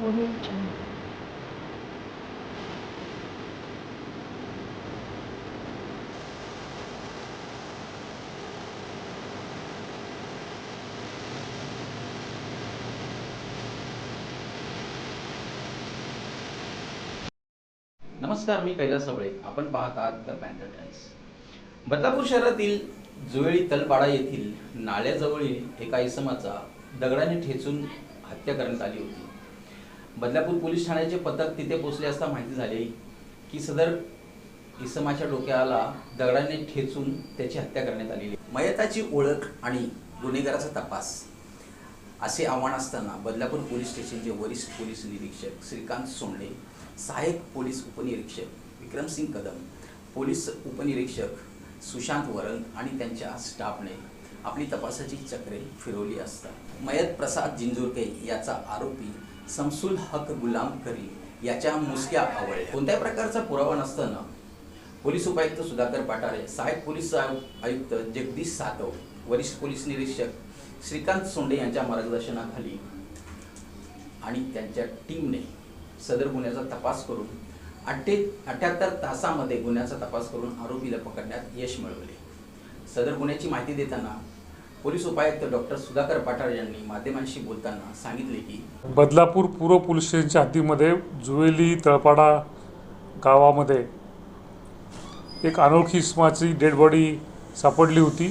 नमस्कार, मी कैलास साबळे. आपण पाहत आहात द पॅन्थर टाइम्स. बदलापूर शहरातील जुवेळी तलपाडा येथील नाल्याजवळील एका इसमाचा दगडाने ठेचून हत्या करण्यात आली होती. बदलापूर पोलीस ठाण्याचे पथक तिथे पोहोचले असता माहिती झाली की सदर इसमाच्या डोक्याला दगडाने ठेचून त्याची हत्या करण्यात आलेली. मयताची ओळख आणि गुन्हेगाराचा तपास असे आव्हान असताना बदलापूर पोलीस स्टेशनचे वरिष्ठ पोलीस निरीक्षक श्रीकांत सोंडे, सहाय्यक पोलीस उपनिरीक्षक विक्रमसिंग कदम, पोलीस उपनिरीक्षक सुशांत वरंग आणि त्यांच्या स्टाफने आपली तपासाची चक्रे फिरवली असता मयत प्रसाद जिंजुरके याचा आरोपी शमसुल हक गुलाम करीम याच्या मुसक्या आवळल्या. कोणत्याही प्रकारचा पुरावा नसताना पोलीस उपायुक्त सुधाकर पाटारे, सहाय्यक पोलीस आयुक्त जगदीश सातव, वरिष्ठ पोलीस निरीक्षक श्रीकांत सोंडे यांच्या मार्गदर्शनाखाली आणि त्यांच्या टीमने सदर गुन्ह्याचा तपास करून 78 तासामध्ये गुन्ह्याचा तपास करून आरोपीला पकडण्यात यश मिळवले. सदर गुन्ह्याची माहिती देताना पोलीस उपायुक्त डॉक्टर सुधाकर पाटारे यांनी माध्यमांशी बोलताना सांगितले की बदलापूर पूर्व पोलीस स्टेशनच्या हद्दीमध्ये जुवेली तळपाडा गावामध्ये एक अनोळखी इसमाची डेड बॉडी सापडली होती.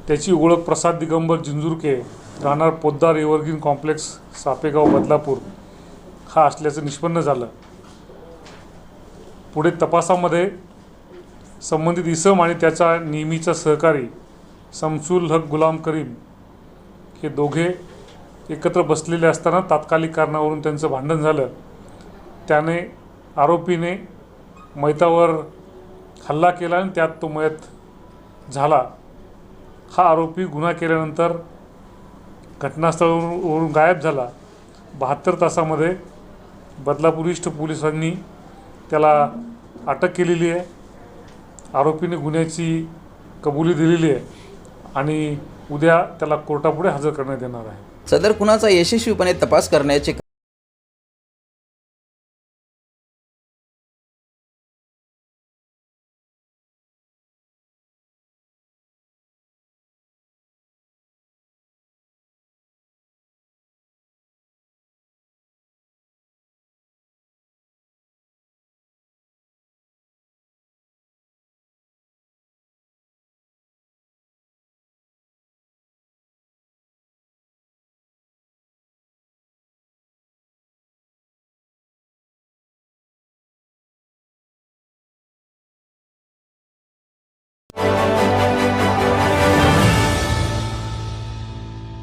त्याची ओळख प्रसाद दिगंबर जिंजुरके, राहणार पोद्दार एव्हरग्रीन कॉम्प्लेक्स, सापेगाव, बदलापूर हा असल्याचं निष्पन्न झालं. पुढे तपासामध्ये संबंधित इसम आणि त्याचा नेहमीचा सहकारी शमसुल हक गुलाम करीम हे दोघे एकत्र बसलेले असताना तात्कालिक कारणावरून त्यांचं भांडण झालं. त्याने आरोपीने मयतावर हल्ला केला आणि त्यात तो मयत झाला. हा आरोपी गुन्हा केल्यानंतर घटनास्थळावरून गायब झाला. 72 तासामध्ये बदलापूर ईस्ट पोलिसांनी त्याला अटक केलेली आहे. आरोपीने गुन्ह्याची कबुली दिलेली आहे आणि उद्या त्याला कोर्टापुढे हजर करण्यात येणार आहे. सदर गुन्ह्याचा यशस्वीपणे तपास करण्याचे